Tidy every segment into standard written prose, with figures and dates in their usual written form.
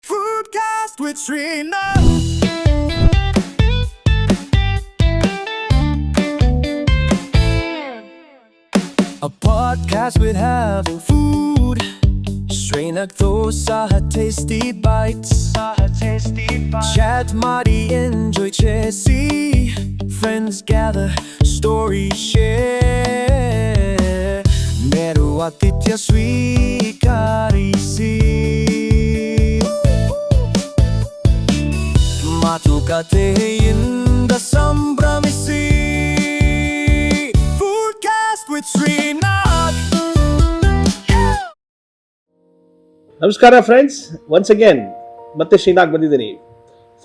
Foodcast with Srinath. A podcast with half food. Srinath Dosa tasty bites. Chat Madi enjoy chesi. Friends gather, stories share. Meru Atitya Sweekarisi. ಮಾತುಕತೆಯಿಂದ ಸಂಭ್ರಮಿಸಿ Foodcast with Srinath. ನಮಸ್ಕಾರ friends, once again ಮತ್ತೆ ಶ್ರೀನಾಗ್ ಬಂದಿದ್ದೀನಿ.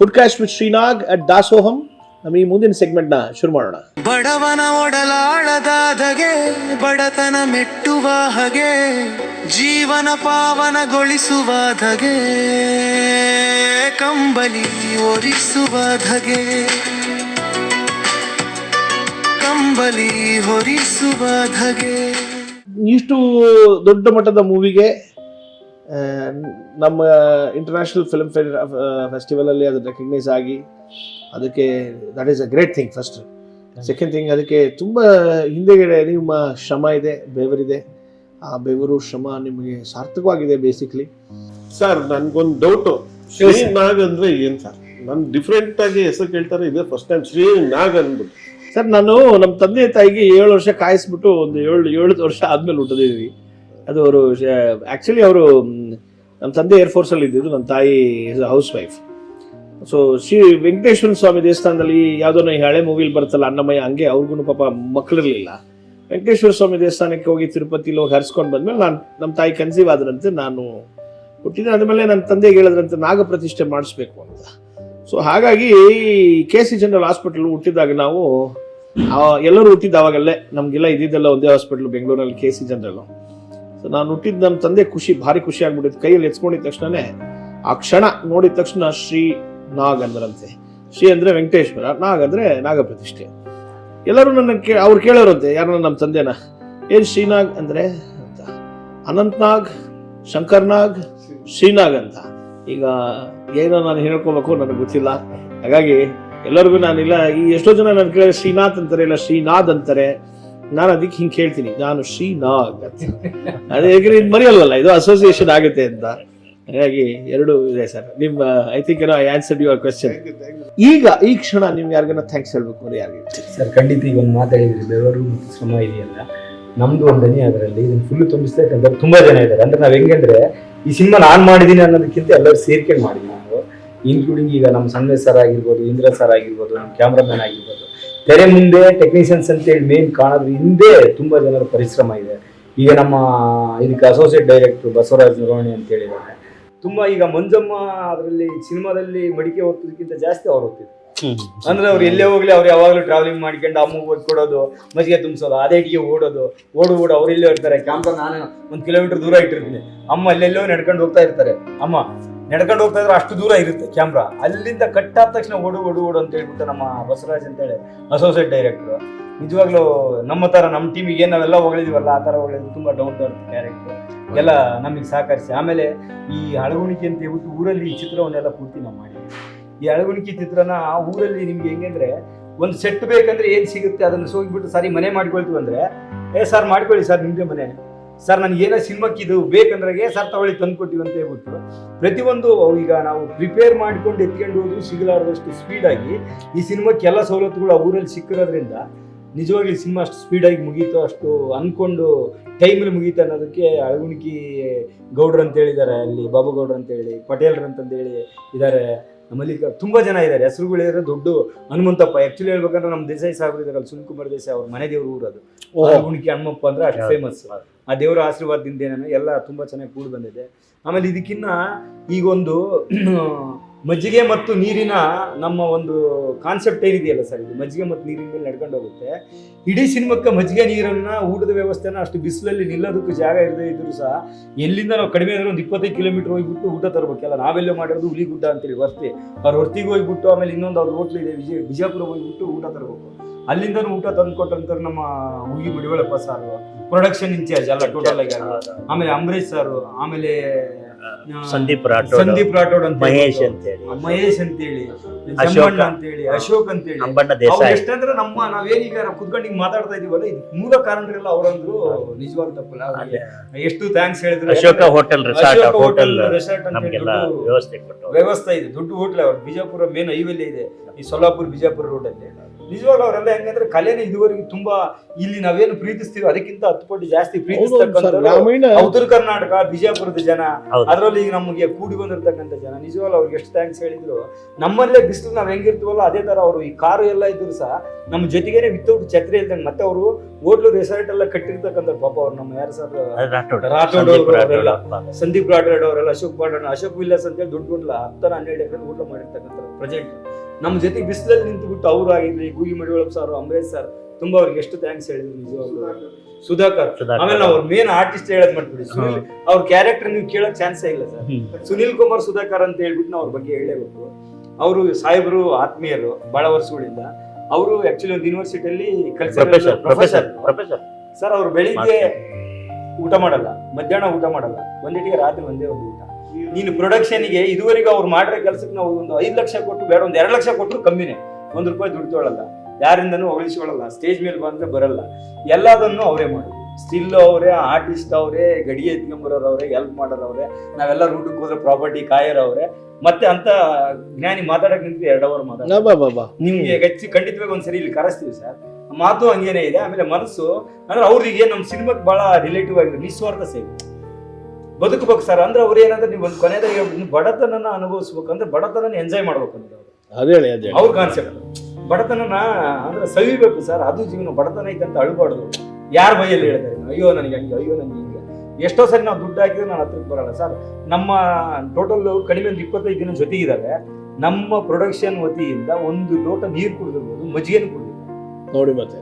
ಫುಡ್ಕಾಸ್ಟ್ with Srinag at ದಾಸೋಹಂ. ನಮ್ಮ ಈ ಮುಂದಿನ segment ನ ಶುರು ಮಾಡೋಣ. ಬಡವನ ಒಡಲಾಳದಾದಗೆ ಬಡತನ ಮೆಟ್ಟುವ ಹಾಗೆ ಜೀವನ ಪಾವನಗೊಳಿಸುವ ಧಗೆ ಕಂಬಲಿ ಹೊರಿಸುವ ಧಗೆ ಕಂಬಲಿ ಹೊರಿಸುವ ಧಗೆ. ಇಷ್ಟು ದೊಡ್ಡ ಮಟ್ಟದ ಮೂವಿಗೆ ನಮ್ಮ ಇಂಟರ್ನ್ಯಾಷನಲ್ ಫಿಲ್ಮ್ ಫೇರ್ ಫೆಸ್ಟಿವಲ್ ಅಲ್ಲಿ ಅದು ರೆಕಗ್ನೈಸ್ ಆಗಿ ಅದಕ್ಕೆ that is a great thing. First second thing, ಅದಕ್ಕೆ ತುಂಬ ಹಿಂದೆಗಡೆ ನಿಮ್ಮ ಶ್ರಮ ಇದೆ, ಬೆವರಿದೆ. ಆ ಬೆವರು ಶ್ರಮ ನಿಮಗೆ ಸಾರ್ಥಕವಾಗಿದೆ ಬೇಸಿಕ್ಲಿ. ಸರ್, ನನ್ಗೊಂದು ಡೌಟು, ಶ್ರೀನಾಗ್ ಅಂದ್ರೆ ಏನ್ ಸರ್? ನಾನು ಡಿಫ್ರೆಂಟ್ ಆಗಿ ಹೆಸರು ಕೇಳ್ತಾರೆ, ಇದೇ ಫಸ್ಟ್ ಟೈಮ್ ಶ್ರೀನಾಗ್ ಅಂದ್ಬಿಟ್ಟು. ಸರ್, ನಾನು ನಮ್ಮ ತಂದೆ ತಾಯಿಗೆ 7 ವರ್ಷ ಕಾಯಿಸ್ಬಿಟ್ಟು ಒಂದು 7 ವರ್ಷ ಆದ್ಮೇಲೆ ಹುಟ್ಟಿದೀವಿ. ಅದು ಅವರು ಆ್ಯಕ್ಚುಲಿ ಅವರು ನಮ್ಮ ತಂದೆ ಏರ್ಫೋರ್ಸಲ್ಲಿ ಇದ್ದಿದ್ದು, ನಮ್ಮ ತಾಯಿ ಹೌಸ್ ವೈಫ್. ಸೊ ವೆಂಕಟೇಶ್ವರ ಸ್ವಾಮಿ ದೇವಸ್ಥಾನದಲ್ಲಿ ಯಾವುದೋ ಹಳೆ ಮೂವಿಲಿ ಬರುತ್ತಲ್ಲ ಅನ್ನಮಯ್ಯ, ಹಂಗೆ ಅವ್ರಿಗೂ ಪಾಪ ಮಕ್ಕಳಿರಲಿಲ್ಲ. ವೆಂಕಟೇಶ್ವರ ಸ್ವಾಮಿ ದೇವಸ್ಥಾನಕ್ಕೆ ಹೋಗಿ ತಿರುಪತಿಲಿ ಹೋಗಿ ಹರಿಸ್ಕೊಂಡು ಬಂದ್ಮೇಲೆ ನಮ್ಮ ತಾಯಿ ಕನ್ಸೀವ್ ಆದ್ರಂತೆ, ನಾನು ಹುಟ್ಟಿದ್ರೆ. ಆದಮೇಲೆ ನನ್ನ ತಂದೆಗೆ ಹೇಳಿದ್ರಂತೆ ನಾಗ ಪ್ರತಿಷ್ಠೆ ಮಾಡಿಸ್ಬೇಕು ಅಂತ. ಸೊ ಹಾಗಾಗಿ KC ಜನರಲ್ ಹಾಸ್ಪಿಟಲ್ ಹುಟ್ಟಿದಾಗ ನಾವು ಎಲ್ಲರೂ ಹುಟ್ಟಿದ್ದು ಅವಾಗಲ್ಲೇ, ನಮಗೆಲ್ಲ ಇದ್ದಿದ್ದೆಲ್ಲ ಒಂದೇ ಹಾಸ್ಪಿಟ್ಲು ಬೆಂಗಳೂರಲ್ಲಿ, KC ಜನರಲ್. ಸೊ ನಾನು ಹುಟ್ಟಿದ್ದು ನಮ್ಮ ತಂದೆ ಭಾರಿ ಖುಷಿ ಆಗ್ಬಿಟ್ಟಿತ್ತು. ಕೈಯಲ್ಲಿ ಎತ್ಕೊಂಡಿದ ತಕ್ಷಣನೇ ಆ ಕ್ಷಣ ನೋಡಿದ ತಕ್ಷಣ ಶ್ರೀ ನಾಗ್ ಅಂದ್ರಂತೆ. ಶ್ರೀ ಅಂದ್ರೆ ವೆಂಕಟೇಶ್ವರ, ನಾಗ್ ಅಂದ್ರೆ ನಾಗ ಪ್ರತಿಷ್ಠೆ. ಎಲ್ಲರೂ ಅವ್ರು ಕೇಳೋರಂತೆ, ಯಾರನ್ನ ನಮ್ಮ ತಂದೆನ, ಏನ್ ಶ್ರೀನಾಗ್ ಅಂದ್ರೆ ಅಂತ. ಅನಂತ್ನಾಗ್, ಶಂಕರ್ನಾಗ್, ಶ್ರೀನಾಗ್ ಅಂತ. ಈಗ ಏನೋ ನಾನು ಹೇಳ್ಕೊಬೇಕು ನನಗೆ ಗೊತ್ತಿಲ್ಲ. ಹಾಗಾಗಿ ಎಲ್ಲರಿಗೂ ನಾನಿಲ್ಲ, ಈ ಎಷ್ಟೋ ಜನ ನಾನು ಕೇಳಿದ್ರೆ ಶ್ರೀನಾಥ್ ಅಂತಾರೆ, ಇಲ್ಲ ಶ್ರೀನಾಥ್ ಅಂತಾರೆ. ನಾನು ಅದಕ್ಕೆ ಹಿಂಗೆ ಕೇಳ್ತೀನಿ, ನಾನು ಶ್ರೀನಾಗ್ ಅಂತ. ಅದೇ ಇದು ಮರೆಯಲ್ವಲ್ಲ, ಇದು ಅಸೋಸಿಯೇಷನ್ ಆಗುತ್ತೆ ಅಂತ. ಹಾಗಾಗಿ ಎರಡು ಇದೆ ಸರ್. ನಿಮ್ಮ I think I answered your question. ಈಗ ಈ ಕ್ಷಣ ನಿಮ್ಗೆ ಯಾರಿಗಾನ ಥ್ಯಾಂಕ್ಸ್ ಹೇಳ್ಬೇಕು ಅಂದ್ರೆ ಯಾರಿಗೆ ಸರ್? ಖಂಡಿತ ಈಗ ಒಂದು ಮಾತಾಡಿದ್ರಿ, ಬೆವರು ಮತ್ತು ಶ್ರಮ ಇದೆಯಲ್ಲ, ನಮ್ದು ಒಂದು ದನಿ ಅದರಲ್ಲಿ. ಇದನ್ನು ಫುಲ್ ತುಂಬಿಸ್ಬೇಕಂದ್ರೆ ತುಂಬಾ ಜನ ಇದ್ದಾರೆ. ಅಂದ್ರೆ ನಾವ್ ಹೆಂಗಂದ್ರೆ ಈ ಸಿನಿಮಾ ನಾನು ಮಾಡಿದೀನಿ ಅನ್ನೋದಕ್ಕಿಂತ ಎಲ್ಲರೂ ಸೇರ್ಕೊಂಡು ಮಾಡಿದ್ವಿ ನಾವು, ಇನ್ಕ್ಲೂಡಿಂಗ್ ಈಗ ನಮ್ಮ ಸಂದೇಶ್ ಸರ್ ಆಗಿರ್ಬೋದು, ಇಂದ್ರ ಸರ್ ಆಗಿರ್ಬೋದು, ನಮ್ಮ ಕ್ಯಾಮ್ರಾಮನ್ ಆಗಿರ್ಬೋದು, ತೆರೆ ಮುಂದೆ ಟೆಕ್ನಿಷಿಯನ್ಸ್ ಅಂತೇಳಿ ಮೇನ್ ಕಾಣೋದ್ರ ಹಿಂದೆ ತುಂಬಾ ಜನರ ಪರಿಶ್ರಮ ಇದೆ. ಈಗ ನಮ್ಮ ಇದಕ್ಕೆ ಅಸೋಸಿಯೇಟ್ ಡೈರೆಕ್ಟರ್ ಬಸವರಾಜ್ ನಿರ್ವಹಣೆ ಅಂತ ಹೇಳಿದ್ದಾರೆ. ತುಂಬಾ ಈಗ ಮಂಜಮ್ಮ ಅದರಲ್ಲಿ ಸಿನಿಮಾದಲ್ಲಿ ಮಡಿಕೆ ಹೋಗ್ತದಕ್ಕಿಂತ ಜಾಸ್ತಿ ಅವ್ರು ಹೋಗ್ತಿದ್ರು. ಅಂದ್ರೆ ಅವ್ರು ಎಲ್ಲೇ ಹೋಗ್ಲಿ ಅವ್ರು ಯಾವಾಗಲೂ ಟ್ರಾವೆಲಿಂಗ್ ಮಾಡ್ಕೊಂಡು ಅಮ್ಮಗೆ ಓದ್ ಕೊಡೋದು, ಮಜ್ಜಿಗೆ ತುಂಬಿಸೋದು, ಅದೇಟಿಗೆ ಓಡೋದು, ಓಡು ಅವ್ರು ಎಲ್ಲೇ ಇರ್ತಾರೆ. ಕ್ಯಾಮ್ರಾ ನಾನು 1 ಕಿಲೋಮೀಟರ್ ದೂರ ಇಟ್ಟಿರ್ತೀನಿ, ಅಮ್ಮ ಅಲ್ಲೆಲ್ಲೋ ನಡ್ಕೊಂಡು ಹೋಗ್ತಾ ಇರ್ತಾರೆ. ಅಮ್ಮ ನಡ್ಕೊಂಡು ಹೋಗ್ತಾ ಇದ್ರೆ ಅಷ್ಟು ದೂರ ಇರುತ್ತೆ ಕ್ಯಾಮ್ರಾ. ಅಲ್ಲಿಂದ ಕಟ್ ಆದ ತಕ್ಷಣ ಓಡು ಅಂತ ಹೇಳ್ಬಿಟ್ಟು ನಮ್ಮ ಬಸವರಾಜ್ ಅಂತೇಳಿ ಅಸೋಸಿಯೇಟ್ ಡೈರೆಕ್ಟರ್ ನಿಜವಾಗ್ಲೂ ನಮ್ಮ ತರ ನಮ್ಮ ಟೀಮಿಗೆ ಏನ್ ನಾವೆಲ್ಲ ಹೊಗಳಿದೀವಲ್ಲ ಆ ತರ ಹೊಗಳಿದ್ರು. ತುಂಬಾ ಡೌನ್ ಟು ಅರ್ತ್ ಕ್ಯಾರೆಕ್ಟರ್ ಎಲ್ಲ ನಮಗೆ ಸಹಕರಿಸಿ. ಆಮೇಲೆ ಈ ಅಳಗುಣಿಕೆ ಅಂತ ಹೇಳ್ಬಿಟ್ಟು ಊರಲ್ಲಿ ಈ ಚಿತ್ರವನ್ನೆಲ್ಲ ಪೂರ್ತಿ ನಾವು ಮಾಡಿದ್ವಿ. ಈ ಅಳಗುಣಿಕೆ ಚಿತ್ರನ ಊರಲ್ಲಿ ನಿಮ್ಗೆ ಹೆಂಗಂದ್ರೆ ಒಂದು ಸೆಟ್ ಬೇಕಂದ್ರೆ ಏನ್ ಸಿಗುತ್ತೆ ಅದನ್ನ ಸೋಗಿಬಿಟ್ಟು ಸಾರಿ ಮನೆ ಮಾಡ್ಕೊಳ್ತೀವಿ ಅಂದ್ರೆ, ಸರ್ ಮಾಡ್ಕೊಳ್ಳಿ ಸರ್ ನಿಮ್ದೇ ಮನೆ, ಸರ್ ನನಗೆ ಏನೋ ಸಿನಿಮಾಕ್ಕೆ ಇದು ಬೇಕಂದ್ರೆ ಸರ್ ತಗೊಳ್ಳಿ ತಂದ್ಕೊಟ್ಟಿವಿ ಅಂತ ಹೇಳ್ಬಿಟ್ಟು ಪ್ರತಿಯೊಂದು ಈಗ ನಾವು ಪ್ರಿಪೇರ್ ಮಾಡ್ಕೊಂಡು ಎತ್ಕೊಂಡು ಹೋದ್ರು ಸಿಗಲಾರದಷ್ಟು ಸ್ಪೀಡಾಗಿ ಈ ಸಿನಿಮಾಕ್ಕೆ ಎಲ್ಲ ಸವಲತ್ತುಗಳು ಆ ಊರಲ್ಲಿ ಸಿಕ್ಕಿರೋದ್ರಿಂದ ನಿಜವಾಗ್ಲಿ ಸಿನಿಮಾ ಅಷ್ಟು ಸ್ಪೀಡಾಗಿ ಮುಗೀತು, ಅಷ್ಟು ಅನ್ಕೊಂಡು ಟೈಮಲ್ಲಿ ಮುಗೀತು ಅನ್ನೋದಕ್ಕೆ ಅಳಗುಣಿಕಿ ಗೌಡ್ರು ಅಂತ ಹೇಳಿದ್ದಾರೆ, ಅಲ್ಲಿ ಬಾಬು ಗೌಡ್ರು ಅಂತೇಳಿ, ಪಟೇಲ್ರು ಅಂತಂದೇಳಿ ಇದ್ದಾರೆ, ನಮ್ಮಲ್ಲಿ ಈಗ ತುಂಬಾ ಜನ ಇದ್ದಾರೆ, ಹೆಸರುಗಳಿದ್ರೆ ದೊಡ್ಡ ಹನುಮಂತಪ್ಪ. ಆಕ್ಚುಲಿ ಹೇಳ್ಬೇಕಂದ್ರೆ ನಮ್ಮ ದೇಸಾಯಿ ಸಾಹೇಬ್ರು ಇದಾರಲ್ಲ, ಸುನಿಲ್ ಕುಮಾರ್ ದೇಸಾಯಿ, ಅವ್ರ ಮನೆ ದೇವ್ರ ಊರು ಅದು. ಗುಣಿಕೆ ಹನುಮಪ್ಪ ಅಂದ್ರೆ ಅಷ್ಟು ಫೇಮಸ್. ಆ ದೇವರ ಆಶೀರ್ವಾದದಿಂದ ಏನೇನೋ ಎಲ್ಲ ತುಂಬಾ ಚೆನ್ನಾಗಿ ಕೂಡಿ ಬಂದಿದೆ. ಆಮೇಲೆ ಇದಕ್ಕಿನ್ನ ಈಗೊಂದು ಮಜ್ಜಿಗೆ ಮತ್ತು ನೀರಿನ ನಮ್ಮ ಒಂದು ಕಾನ್ಸೆಪ್ಟ್ ಏನಿದೆಯಲ್ಲ ಸರ್, ಇದು ಮಜ್ಜಿಗೆ ಮತ್ತು ನೀರಿನ ಮೇಲೆ ನಡ್ಕೊಂಡು ಹೋಗುತ್ತೆ. ಇಡೀ ಸಿನಿಮಾಕ್ಕೆ ಮಜ್ಜಿಗೆ ನೀರನ್ನ, ಊಟದ ವ್ಯವಸ್ಥೆನ ಅಷ್ಟು ಬಿಸಿಲಲ್ಲಿ ನಿಲ್ಲೋದಕ್ಕೆ ಜಾಗ ಇರದೇ ಇದ್ರು ಸಹ ಎಲ್ಲಿಂದ ನಾವು ಕಡಿಮೆ ಅಂದ್ರೆ ಒಂದು 25 ಕಿಲೋಮೀಟರ್ ಹೋಗ್ಬಿಟ್ಟು ಊಟ ತರಬೇಕಲ್ಲ. ನಾವೆಲ್ಲ ಮಾಡಿರೋದು ಹುಲಿಗುಡ್ಡ ಅಂತೇಳಿ ವರ್ತಿ, ಅವ್ರ ಹೊರ್ತಿಗೆ ಹೋಗ್ಬಿಟ್ಟು ಆಮೇಲೆ ಇನ್ನೊಂದು ಅವ್ರ ಹೋಟ್ಲ್ ಇದೆ ಬಿಜಾಪುರ ಹೋಗ್ಬಿಟ್ಟು ಊಟ ತರಬೇಕು. ಅಲ್ಲಿಂದನೂ ಊಟ ತಂದು ಕೊಟ್ಟಂತಾರೆ ನಮ್ಮ ಹುಗಿ ಮಡಿವಾಳಪ್ಪ ಸಾರು, ಪ್ರೊಡಕ್ಷನ್ ಇನ್ಚಾರ್ಜ್ ಅಲ್ಲ ಟೋಟಲ್ ಆಗಿ. ಆಮೇಲೆ ಅಂಬರೀಶ್ ಸಾರು, ಆಮೇಲೆ ಸಂದೀಪ್ ರಾಠೋಡ್ ಅಂತ ಮಹೇಶ್ ಅಂತೇಳಿ, ಜಮ್ಮಣ್ಣ ಅಂತೇಳಿ, ಅಶೋಕ್ ಅಂತೇಳಿ. ಎಷ್ಟಂದ್ರೆ ನಾವೇನೀಗ ಕುತ್ಕೊಂಡು ಮಾತಾಡ್ತಾ ಇದೀವಲ್ಲ, ಇದು ಮೂಲ ಕಾರಣರೆಲ್ಲ ಅವರಂದ್ರು ನಿಜವಾದ ತಪ್ಪಲ್ಲ. ಎಷ್ಟು ಥ್ಯಾಂಕ್ಸ್ ಹೇಳಿದ್ರು. ಅಶೋಕ ಹೋಟೆಲ್ ರೆಸಾರ್ಟ್ ನಮಗೆಲ್ಲ ವ್ಯವಸ್ಥೆ ಇದೆ, ದೊಡ್ಡ ಹೋಟ್ಲ್. ಅವ್ರು ಬಿಜಾಪುರ ಮೇನ್ ಹೈವೇಲಿ ಇದೆ, ಈ ಸೊಲ್ಲಾಪುರ್ ಬಿಜಾಪುರ ರೋಡ್ ಅಲ್ಲಿ. ನಿಜವಾಗ್ಲೂ ಅವರೆಲ್ಲ ಹೆಂಗಂದ್ರೆ ಕಲೆನ ಇದುವರೆಗೆ ತುಂಬಾ ಇಲ್ಲಿ ನಾವೇನು ಪ್ರೀತಿಸ್ತೀವಿ ಅದಕ್ಕಿಂತ 10 ಪಟ್ಟು ಜಾಸ್ತಿ ಪ್ರೀತಿಸ್ತಕ್ಕಂಥ ಉತ್ತರ ಕರ್ನಾಟಕ ಬಿಜಾಪುರದ ಜನ, ಅದರಲ್ಲಿ ಈಗ ನಮಗೆ ಕೂಡಿ ಬಂದಿರ್ತಕ್ಕಂಥ ಜನ. ನಿಜವಾಗ್ಲೂ ಅವ್ರಿಗೆ ಎಷ್ಟು ಥ್ಯಾಂಕ್ಸ್ ಹೇಳಿದ್ರು. ನಮ್ಮಲ್ಲೇ ಬಿಸಿಲು ನಾವ್ ಹೆಂಗಿರ್ತೀವಲ್ಲ ಅದೇ ತರ ಅವರು ಈ ಕಾರು ಎಲ್ಲ ಇದ್ರು ಸಹ ನಮ್ಮ ಜೊತೆಗೇನೆ ವಿತೌಟ್ ಛತ್ರಿ ಇಲ್ದಂಗೆ. ಮತ್ತೆ ಅವರು ಹೋಟ್ಲು ರೆಸಾರ್ಟ್ ಎಲ್ಲ ಕಟ್ಟಿರ್ತಕ್ಕಂಥ ಪಾಪ ಅವ್ರು ನಮ್ಮ ಯಾರು ಸರ್ ರಾಠೋಡ್ ಅವರೆಲ್ಲ, ಸಂದೀಪ್ ರಾಠೋಡ್ ಅವರೆಲ್ಲ, ಅಶೋಕ್ ವಿಲ್ಲಾಸ್ ಅಂತೇಳಿ ದೊಡ್ಡ ಹೋಟ್ಲ 10-12 ಎಕರೆ ಹೋಟ್ಲು ಮಾಡಿರ್ತಕ್ಕಂಥ ಪ್ರೆಸೆಂಟ್ ನಮ್ಮ ಜೊತೆಗೆ ಬಿಸಿಲಲ್ಲಿ ನಿಂತು ಬಿಟ್ಟು ಅವ್ರು ಆಗಿರ್ಲಿ, ಗೂಗಿ ಮಡಿವಾಳಪ್ಪ ಸಾರು, ಅಂಬರೀಶ್ ಸರ್, ತುಂಬಾ ಅವ್ರಿಗೆ ಎಷ್ಟು ಥ್ಯಾಂಕ್ಸ್ ಹೇಳಿದ್ರು ನಿಜವಾಗ್ಲೂ. ಸುಧಾಕರ್, ಆಮೇಲೆ ಅವ್ರ ಮೇನ್ ಆರ್ಟಿಸ್ಟ್ ಹೇಳದ್ ಮಾಡ್ಬಿಡಿ, ಸುನಿಲ್ ಅವ್ರ ಕ್ಯಾರೆಕ್ಟರ್ ನೀವು ಕೇಳಕ್ ಚಾನ್ಸೇ ಇಲ್ಲ ಸರ್. ಸುನಿಲ್ ಕುಮಾರ್ ಸುಧಾಕರ್ ಅಂತ ಹೇಳ್ಬಿಟ್ಟು ನಾವು ಅವ್ರ ಬಗ್ಗೆ ಹೇಳಬೇಕು. ಅವರು ಸಾಹೇಬರು ಆತ್ಮೀಯರು ಬಹಳ ವರ್ಷಗಳಿಂದ. ಅವರು ಆಕ್ಚುಲಿ ಒಂದು ಯೂನಿವರ್ಸಿಟಿಯಲ್ಲಿ ಪ್ರೊಫೆಸರ್ ಸರ್. ಅವ್ರು ಬೆಳಿಗ್ಗೆ ಊಟ ಮಾಡಲ್ಲ, ಮಧ್ಯಾಹ್ನ ಊಟ ಮಾಡಲ್ಲ, ಒಂದಿಟ್ಟಿಗೆ ರಾತ್ರಿ ಒಂದೇ ಒಂದು ಊಟ. ನೀನು ಪ್ರೊಡಕ್ಷನ್ಗೆ ಇದುವರೆಗೂ ಅವ್ರು ಮಾಡಿರೋ ಕೆಲಸಕ್ಕೆ ನಾವು ಒಂದು 5 ಲಕ್ಷ ಕೊಟ್ಟು ಬೇಡ, ಒಂದು 2 ಲಕ್ಷ ಕೊಟ್ಟರು ಕಮ್ಮಿನೇ, 1 ರೂಪಾಯಿ ದುಡ್ಡು ತೊಗೊಳಲ್ಲ, ಯಾರಿಂದನೂ ಹೊಗಳಿಸ್ಕೊಳ್ಳಲ್ಲ, ಸ್ಟೇಜ್ ಮೇಲೆ ಬಂದ್ರೆ ಬರಲ್ಲ, ಎಲ್ಲದನ್ನು ಅವರೇ ಮಾಡೋದು. ಸ್ಟಿಲ್ ಅವರೇ, ಆರ್ಟಿಸ್ಟ್ ಅವರೇ, ಗಡಿಗೆ ಎತ್ಕೊಂಬರೋರು ಅವರೇ, ಹೆಲ್ಪ್ ಮಾಡೋರು ಅವರೇ, ನಾವೆಲ್ಲ ರೂಟಕ್ಕೆ ಹೋದ್ರೆ ಪ್ರಾಪರ್ಟಿ ಕಾಯರ್ ಅವರೇ. ಮತ್ತೆ ಅಂತ ಜ್ಞಾನಿ ಮಾತಾಡಕ್ ನಿಂತ್ವಿ 2 ಅವರ್ ಮಾತಾಡ. ನಿಮ್ಗೆ ಖಂಡಿತವಾಗಿ ಒಂದ್ಸರಿ ಇಲ್ಲಿ ಕರೆಸ್ತೀವಿ ಸರ್. ಮಾತು ಹಂಗೇನೆ ಇದೆ. ಆಮೇಲೆ ಮನಸ್ಸು ಅಂದ್ರೆ ಅವ್ರಿಗೆ ನಮ್ಮ ಸಿನಿಮಾಕ್ಕೆ ಬಹಳ ರಿಲೇಟಿವ್ ಆಗಿದೆ, ನಿಸ್ವಾರ್ಥ ಸೇವೆ ಬದುಕಬೇಕು ಸರ್. ಅಂದ್ರೆ ಅವ್ರು ಏನಂದ್ರೆ ನೀವು ಒಂದು ಕೊನೆದಾಗ ಬಡತನನ ಅನುಭವಿಸ್ಬೇಕಂದ್ರೆ ಬಡತನ ಎಂಜಾಯ್ ಮಾಡ್ಬೇಕಂದ್ರೆ ಅವ್ರ ಕಾನ್ಸೆಪ್ಟ್. ಬಡತನನ ಅಂದ್ರೆ ಸವಿಬೇಕು ಸರ್, ಅದು ಜೀವನ. ಬಡತನ ಐತೆ ಅಂತ ಅಳ್ಬಾರ್ದು. ಯಾರ ಬೈಯಲ್ಲಿ ಹೇಳ್ತಾರೆ ಅಯ್ಯೋ ನನಗೆ ಹಂಗೆ, ಅಯ್ಯೋ ನನಗೆ ಹಿಂಗೆ. ಎಷ್ಟೋ ಸರಿ ನಾವು ದುಡ್ಡು ಹಾಕಿದ್ರೆ ನಾನು ಹತ್ರಕ್ಕೆ ಬರಲ್ಲ ಸರ್. ನಮ್ಮ ಟೋಟಲ್ ಕಡಿಮೆ ಒಂದು 25 ದಿನ ಜೊತೆಗಿದ್ದಾರೆ. ನಮ್ಮ ಪ್ರೊಡಕ್ಷನ್ ವತಿಯಿಂದ 1 ಲೋಟ ನೀರು ಕುಡಿದಿರ್ಬೋದು, ಮಜ್ಜಿಗೆನೂ ಕುಡಿದಿರ್ಬೋದು ನೋಡಿ. ಮತ್ತೆ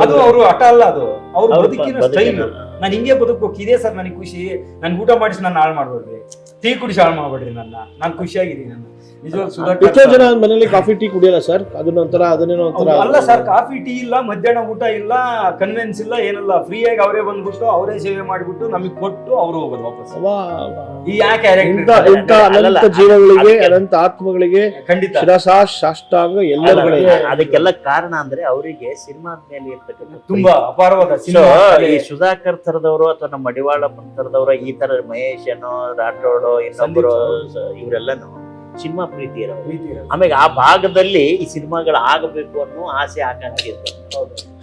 ಅದು ಅವರು ಹಠ ಅಲ್ಲ, ಅದು ಅವ್ರ ಬದುಕಿನ ಸ್ಟೈಲ್. ನಾನು ಹಿಂಗೆ ಬದುಕಬೇಕು, ಇದೇ ಸರ್ ನನಗೆ ಖುಷಿ. ನನ್ ಊಟ ಮಾಡಿಸಿ ನಾನು ಹಾಳು ಮಾಡ್ಬೇಡ್ರಿ, ಟೀ ಕುಡಿಸಿ ಹಾಳು ಮಾಡ್ಬೇಡ್ರಿ ನಾನು ಖುಷಿಯಾಗಿದ್ದೀನಿ. ನಾನು ಎಷ್ಟೋ ಜನ ಮನೇಲಿ ಕಾಫಿ ಟೀ ಕುಡಿಯಲ್ಲ ಸರ್, ಅದನ್ನೇನೋ ಅಲ್ಲ ಸರ್. ಕಾಫಿ ಟೀ ಇಲ್ಲ, ಮಧ್ಯಾಹ್ನ ಊಟ ಇಲ್ಲ, ಕನ್ವೆನ್ಸ್ ಇಲ್ಲ, ಏನಲ್ಲ. ಫ್ರೀ ಆಗಿ ಅವರೇ ಬಂದ್ಬಿಟ್ಟು ಅವರೇ ಸೇವೆ ಮಾಡಿಬಿಟ್ಟು ನಮಗೆ ಕೊಟ್ಟು ಅವರು ಹೋಗೋದು ವಾಪಸ್. ಈ ಯಾಕೆ ಅನಂತ ಜೀವಗಳಿಗೆ, ಅನಂತ ಆತ್ಮಗಳಿಗೆ ಖಂಡಿತ ಸಾಷ್ಟಾಂಗ ಎಲ್ಲರಿಗೂ. ಅದಕ್ಕೆಲ್ಲ ಕಾರಣ ಅಂದ್ರೆ ಅವರಿಗೆ ಸಿನಿಮಾ ಮೇಲೆ ಇರ್ತಕ್ಕಂಥ ತುಂಬಾ ಅಪಾರವಾದ. ಈ ಸುಧಾಕರ್ ತರದವರು ಅಥವಾ ನಮ್ಮ ಮಡಿವಾಳಪ್ಪನ ತರದವರು, ಈ ತರ ಮಹೇಶ್ ಏನೋ, ರಾಠೋಡ್, ಇನ್ನೊಬ್ಬರು, ಇವರೆಲ್ಲನು ಸಿನಿಮಾ ಪ್ರೀತಿ ಇರೋದು. ಆಮೇಲೆ ಆ ಭಾಗದಲ್ಲಿ ಈ ಸಿನಿಮಾಗಳು ಆಗಬೇಕು ಅನ್ನೋ ಆಸೆ ಆಕಾಂಕ್ಷೆ ಇರ್ತದೆ.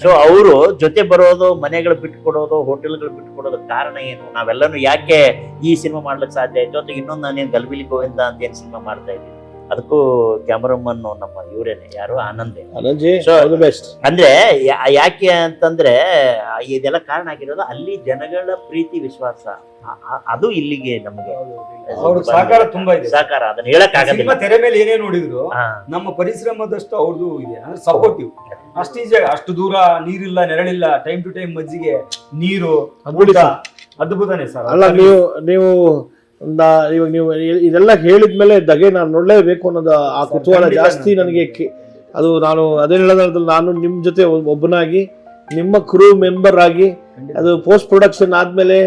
ಸೊ ಅವರು ಜೊತೆ ಬರೋದು, ಮನೆಗಳು ಬಿಟ್ಕೊಡೋದು, ಹೋಟೆಲ್ಗಳು ಬಿಟ್ಕೊಡೋದು ಕಾರಣ ಏನು? ನಾವೆಲ್ಲರೂ ಯಾಕೆ ಈ ಸಿನಿಮಾ ಮಾಡ್ಲಿಕ್ಕೆ ಸಾಧ್ಯ ಆಯ್ತು? ಅಥವಾ ಇನ್ನೊಂದು ನಾನೇನು ಗಲ್ಬಿಲಿ ಗೋವಿಂದ ಅಂತ ಏನ್ ಸಿನಿಮಾ ಮಾಡ್ತಾ ಇದ್ದೀನಿ, ಅದಕ್ಕೂ ಕ್ಯಾಮರಾಮನ್ ನಮ್ಮ ಇವರೇನೆ, ಯಾರು ಆನಂದೇ. ಅಂದ್ರೆ ಯಾಕೆ ಅಂತಂದ್ರೆ ಇದೆಲ್ಲ ಕಾರಣ ಆಗಿರೋದು ಅಲ್ಲಿ ಜನಗಳ ಪ್ರೀತಿ ವಿಶ್ವಾಸ, ಅದು ಇಲ್ಲಿಗೆ ನಮಗೆ ಸಹಕಾರ ತುಂಬಾ ಇದೆ. ಸಹಕಾರ ಅದನ್ನ ಹೇಳಕ್ ಆಗಲ್ಲ. ತೆರೆ ಮೇಲೆ ಏನೇ ನೋಡಿದ್ರು ನಮ್ಮ ಪರಿಶ್ರಮದಷ್ಟು ಅವ್ರದ್ದು ಇದೆ, ಅಂದ್ರೆ ಸಪೋರ್ಟಿವ್. ಅಷ್ಟು ದೂರ ನೀರಿಲ್ಲ, ನೆರಳಿಲ್ಲ, ಟೈಮ್ ಟು ಟೈಮ್ ಮಜ್ಜಿಗೆ, ನೀರು, ಅದ್ಭುತನೇ ಸರ್. ಅಲ್ಲ, ನೀವು ಇವಾಗ ನೀವು ಇದೆಲ್ಲ ಹೇಳಿದ್ಮೇಲೆ ದಗೆ ನಾನು ನೋಡ್ಲೇಬೇಕು ಅನ್ನೋದು ಆ ಕುತೂಹಲ ಜಾಸ್ತಿ ನನಗೆ. ಅದು ನಾನು ಅದೇ ಹೇಳೋದ್ರಲ್ಲಿ ನಾನು ನಿಮ್ಮ ಜೊತೆ ಒಬ್ಬನಾಗಿ, ನಿಮ್ಮ ಕ್ರೂ ಮೆಂಬರ್ ಆಗಿ, ಅದು ಪೋಸ್ಟ್ ಪ್ರೊಡಕ್ಷನ್ ಆದ್ಮೇಲೆ,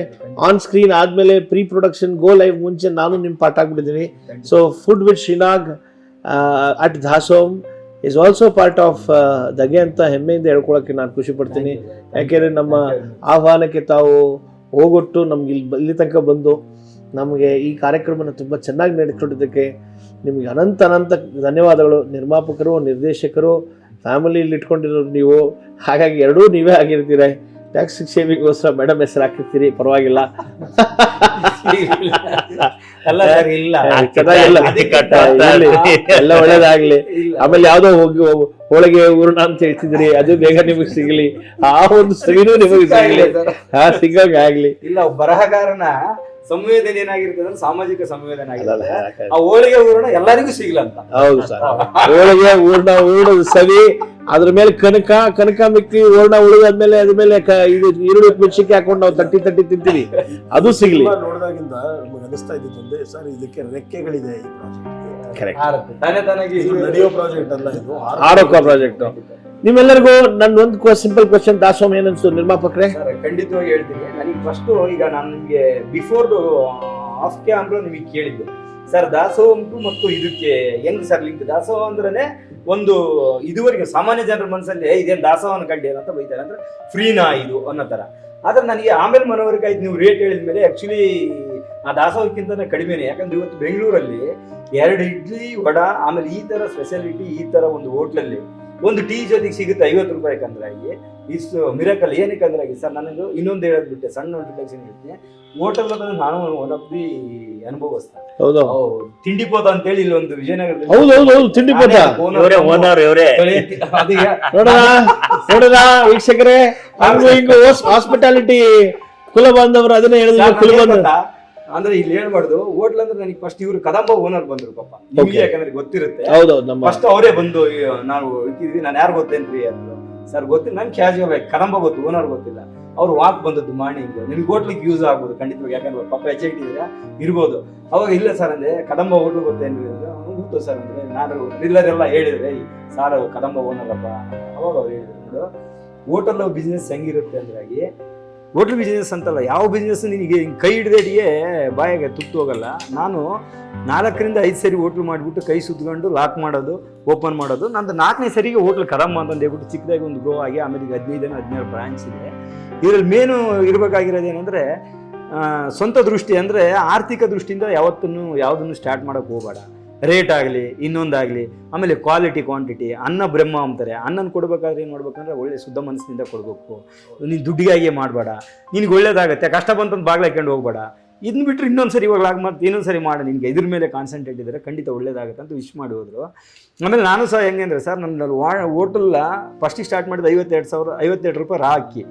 ಆನ್ ಸ್ಕ್ರೀನ್ ಆದ್ಮೇಲೆ, ಪ್ರೀ ಪ್ರೊಡಕ್ಷನ್, ಗೋ ಲೈವ್ ಮುಂಚೆ ನಾನು ನಿಮ್ಮ ಪಾಠ ಆಗ್ಬಿಟ್ಟಿದ್ದೀನಿ. So food with Srinag at Dasoham is also part of ದಗೆ ಅಂತ ಹೆಮ್ಮೆಯಿಂದ ಹೇಳ್ಕೊಳಕ್ಕೆ ನಾನು ಖುಷಿ ಪಡ್ತೀನಿ. ಯಾಕೆಂದರೆ ನಮ್ಮ ಆಹ್ವಾನಕ್ಕೆ ತಾವು ಹೋಗೊಟ್ಟು ನಮ್ಗೆ ಇಲ್ಲಿ ತನಕ ಬಂದು ನಮಗೆ ಈ ಕಾರ್ಯಕ್ರಮನ ತುಂಬ ಚೆನ್ನಾಗಿ ನಡೆಸ್ಕೊಟ್ಟಿದ್ದಕ್ಕೆ ನಿಮಗೆ ಅನಂತ ಧನ್ಯವಾದಗಳು. ನಿರ್ಮಾಪಕರು, ನಿರ್ದೇಶಕರು, ಫ್ಯಾಮಿಲಿಯಲ್ಲಿ ಇಟ್ಕೊಂಡಿರೋರು ನೀವು, ಹಾಗಾಗಿ ಎರಡೂ ನೀವೇ ಆಗಿರ್ತೀರ. ಟ್ಯಾಕ್ಸ್ ಸೇವಿಂಗ್ಗೋಸ್ಕರ ಮೇಡಮ್ ಹೆಸರು ಹಾಕಿರ್ತೀರಿ, ಪರವಾಗಿಲ್ಲ. ಅಲ್ಲ ಸರ್, ಇಲ್ಲ ಚೆನ್ನಾಗಿಲ್ಲ, ಎಲ್ಲ ಒಳ್ಳೇದಾಗ್ಲಿ. ಆಮೇಲೆ ಯಾವ್ದೋ ಹೋಳಿಗೆ ಹೂರ್ಣ ಅಂತ ಹೇಳ್ತಿದ್ರಿ, ಅದು ಬೇಗ ನಿಮಗೆ ಸಿಗ್ಲಿ, ಆ ಒಂದು ಸವಿನೂ ನಿಮಗೆ ಸಿಗ್ಲಿ, ಸಿಗೋಂಗ ಆಗ್ಲಿ. ಇಲ್ಲ, ಬರಹಗಾರನ ಸಂವೇದನೆ ಏನಾಗಿರ್ತದೆ ಅಂದ್ರೆ ಸಾಮಾಜಿಕ ಸಂವೇದನೆ ಆಗಿರ್ತದೆ. ಆ ಹೋಳಿಗೆ ಹೂರಣ ಎಲ್ಲರಿಗೂ ಸಿಗ್ಲ ಅಂತ. ಹೌದು ಸರ್, ಹೋಳಿಗೆ ಹೂರಣದ ಸವಿ, ಅದ್ರ ಮೇಲೆ ಕನಕ ಮಿಕ್ಕಿ ಹೂರಣ ಉಳಿದಾದ್ಮೇಲೆ ಅದ್ರ ಮೇಲೆ ಇದು ಈರುಳ್ಳಿ ಮೆಣಸಿನ್ಕಾಯಿ ಹಾಕೊಂಡು ನಾವು ತಟ್ಟಿ ತಿಂತೀವಿ, ಅದು ಸಿಗ್ಲಿ. ನೋಡಿದಾಗಿಂದ ನಮಗೆ ಅನಿಸ್ತಾ ಇದ್ದಿದ್ದು ಸರ್, ಇದಕ್ಕೆ ರೆಕ್ಕೆಗಳಿದೆ ಈ ಪ್ರಾಜೆಕ್ಟ್. ಕರೆಕ್ಟ್, ಇದು ನಡೆಯೋ ಪ್ರಾಜೆಕ್ಟ್ ಅಲ್ಲ, ಇದು ಆರೋಗ್ಯ ಪ್ರಾಜೆಕ್ಟ್. ನಿಮ್ಮೆಲ್ಲರಿಗೂ ನನ್ನ ಒಂದು ಸಿಂಪಲ್ ಕ್ವಶನ್, ದಾಸೋಮ್ ಏನನ್ಸು ನಿರ್ಮಾಪಕರೇ? ಖಂಡಿತವಾಗಿ ಹೇಳ್ತೀನಿ. ನನಗೆ ಫಸ್ಟ್ ಈಗ ನಾನು ನಿಮ್ಗೆ ಬಿಫೋರ್ ಆಫ್ ಕ್ಯಾಮ್ರಾ ನಿಮಗೆ ಕೇಳಿದ್ದೆ ಸರ್, ದಾಸೋಹಕ್ಕೂ ಮತ್ತು ಇದಕ್ಕೆ ಹೆಂಗ್ ಸರ್ ಲಿಂಕ್? ದಾಸೋಹ ಅಂದ್ರೆ ಒಂದು ಇದುವರೆಗೆ ಸಾಮಾನ್ಯ ಜನರ ಮನಸ್ಸಲ್ಲಿ ಇದೇನು ದಾಸೋಹನ ಕಂಡು ಅಂತ ಬೈತಾರೆ, ಅಂದ್ರೆ ಫ್ರೀನಾ ಇದು ಅನ್ನೋ ತರ. ಆದ್ರೆ ನನಗೆ ಆಮೇಲೆ ಮನವರಿಕೆ ಆಯ್ತು, ನೀವು ರೇಟ್ ಹೇಳಿದ ಮೇಲೆ ಆಕ್ಚುಲಿ ಆ ದಾಸೋಹಕ್ಕಿಂತ ಕಡಿಮೆನೆ. ಯಾಕಂದ್ರೆ ಇವತ್ತು ಬೆಂಗಳೂರಲ್ಲಿ 2 ಇಡ್ಲಿ ವಡ ಆಮೇಲೆ ಈ ತರ ಸ್ಪೆಷಾಲಿಟಿ ಈ ತರ ಒಂದು ಹೋಟ್ಲಲ್ಲಿ ಒಂದು ಟೀ ಜೊತೆಗೆ ಸಿಗುತ್ತೆ 50 ರೂಪಾಯಿ ಕಂದ್ರಾಗಿ. ಇಷ್ಟು ಮಿರಾಕಲ್ ಏನಕ್ಕೆ ಅಂದ್ರಾಗಿ ಸರ್, ನನಗೆ ಇನ್ನೊಂದು ಹೇಳೋದು ಬಿಟ್ಟೆ, ಸಣ್ಣ ಇಂಟ್ರಡಕ್ಷನ್ ಹೇಳ್ತೀನಿ. ಹೋಟೆಲ್ ಅಂದ್ರೆ ನಾನು ಒನ್ ಆಫ್ ದಿ ಅನುಭವಸ್ತ. ಹೌದು, ತಿಂಡಿಪೋತ ಅಂತ ಹೇಳಿ ಇಲ್ಲಿ ಒಂದು ವಿಜಯನಗರದಲ್ಲಿ ಹೌದು ತಿಂಡಿಪೋತ ಓನರ್ ಇವರೇ. ನೋಡೋಣ ವೀಕ್ಷಕರೇ, ಹಂಗು ಹಿಂಗು ಹಾಸ್ಪಿಟಾಲಿಟಿ ಕುಲ ಬಾಂಧವರು ಅದನ್ನೇ ಹೇಳಿದ್ರು. ಅಂದ್ರೆ ಇಲ್ಲಿ ಹೇಳ್ಬಾರ್ದು, ಹೋಟ್ಲ್ ಅಂದ್ರೆ ನನಗೆ ಫಸ್ಟ್ ಇವ್ರು ಕದಂಬ ಓನರ್ ಬಂದ್ರು ಪಾಪ, ನಿಮ್ಗೆ ಯಾಕಂದ್ರೆ ಗೊತ್ತಿರುತ್ತೆ. ಫಸ್ಟ್ ಅವರೇ ಬಂದು ನಾವು ಇಟ್ಟಿದ್ವಿ, ನಾನು ಯಾರು ಗೊತ್ತೇನ್ರಿ ಅಂದ್ರು. ಸರ್ ಗೊತ್ತಿಲ್ಲ, ನನ್ ಕ್ಯಾಶುವಲ್ ಆಗಿ ಕದಂಬ ಗೊತ್ತು, ಓನರ್ ಗೊತ್ತಿಲ್ಲ. ಅವ್ರು ವಾಕ್ ಬಂದದ್ದು ಮಾರ್ನಿಂಗ್, ನಿಮ್ಗೆ ಹೋಟ್ಲಿಗೆ ಯೂಸ್ ಆಗ್ಬೋದು ಖಂಡಿತವಾಗಿ, ಯಾಕಂದ್ರೆ ಪಾಪ ಹೆಚ್ಚಿಟ್ಟಿದ್ರೆ ಇರ್ಬೋದು. ಅವಾಗ ಇಲ್ಲ ಸರ್ ಅಂದ್ರೆ ಕದಂಬ ಹೋಟ್ಲು ಗೊತ್ತೇನ್ರಿ ಅಂದ್ರೆ, ಗೊತ್ತು ಸರ್ ಅಂದ್ರೆ ನಾನು ಇಲ್ಲದೆಲ್ಲ ಹೇಳಿದ್ರೆ ಸಾರ್ ಕದಂಬ ಓನರ್ ಅಪ್ಪ. ಅವಾಗ ಅವ್ರು ಹೇಳಿದ್ರು, ಹೋಟೆಲ್ ಬಿಸ್ನೆಸ್ ಹೆಂಗಿರುತ್ತೆ ಅಂದ್ರಾಗಿ, ಹೋಟ್ಲ್ ಬಿಸ್ನೆಸ್ ಅಂತಲ್ಲ, ಯಾವ ಬಿಸ್ನೆಸ್ ನಿನಗೆ ಕೈ ಹಿಡಿದೇಟಿಗೆ ಬಾಯಾಗ ತುತ್ತು ಹೋಗಲ್ಲ. ನಾನು 4 ರಿಂದ 5 ಸರಿ ಹೋಟ್ಲು ಮಾಡಿಬಿಟ್ಟು ಕೈ ಸುತ್ಕೊಂಡು ಲಾಕ್ ಮಾಡೋದು, ಓಪನ್ ಮಾಡೋದು. ನಂದು 4ನೇ ಸರಿಗೆ ಹೋಟ್ಲ್ ಕದಮ್ಮ ಅಂತಂದು ಹೇಳ್ಬಿಟ್ಟು ಚಿಕ್ಕದಾಗಿ ಒಂದು ಗ್ರೋ ಆಗಿ ಆಮೇಲೆ 15-16 ಬ್ರಾಂಚ್ ಇದೆ. ಇದರಲ್ಲಿ ಮೇನು ಇರಬೇಕಾಗಿರೋದು ಏನಂದರೆ ಸ್ವಂತ ದೃಷ್ಟಿ, ಅಂದರೆ ಆರ್ಥಿಕ ದೃಷ್ಟಿಯಿಂದ ಯಾವುದನ್ನು ಸ್ಟಾರ್ಟ್ ಮಾಡೋಕೆ ಹೋಗಬೇಡ. ರೇಟ್ ಆಗಲಿ ಇನ್ನೊಂದಾಗಲಿ, ಆಮೇಲೆ ಕ್ವಾಲಿಟಿ ಕ್ವಾಂಟಿಟಿ. ಅನ್ನ ಬ್ರಹ್ಮ ಅಂತಾರೆ, ಅನ್ನನ ಕೊಡ್ಬೇಕಾದ್ರೆ ಏನು ಮಾಡ್ಬೇಕಂದ್ರೆ ಒಳ್ಳೆ ಶುದ್ಧ ಮನಸ್ಸಿನಿಂದ ಕೊಡಬೇಕು. ನೀನು ದುಡ್ಡಿಗಾಗಿಯೇ ಮಾಡಬೇಡ, ನಿನ್ಗೆ ಒಳ್ಳೇದಾಗುತ್ತೆ. ಕಷ್ಟ ಬಂತಂದು ಬಾಗ್ಲು ಹಾಕೊಂಡು ಹೋಗ್ಬೇಡ. ಇದನ್ನ ಬಿಟ್ಟರೆ ಇನ್ನೊಂದ್ಸರಿ ಇವಾಗ ಮತ್ತೆ ಇನ್ನೊಂದ್ಸರಿ ಮಾಡಿ, ನಿನ್ಗೆ ಇದ್ರ ಮೇಲೆ ಕಾನ್ಸಂಟ್ರೇಟ್ ಇದ್ದರೆ ಖಂಡಿತ ಒಳ್ಳೇದಾಗುತ್ತೆ ಅಂತ ವಿಶ್ ಮಾಡಿ ಹೋದ್ರು. ಆಮೇಲೆ ನಾನು ಸಹ ಹೆಂಗೆ ಅಂದರೆ ಸರ್, ನನ್ನ ಹೋಟೆಲ್ಲ ಫಸ್ಟಿಗೆ ಸ್ಟಾರ್ಟ್ ಮಾಡಿದ 52 ರೂಪಾಯಿ ರಾ ಅಕ್ಕಿ,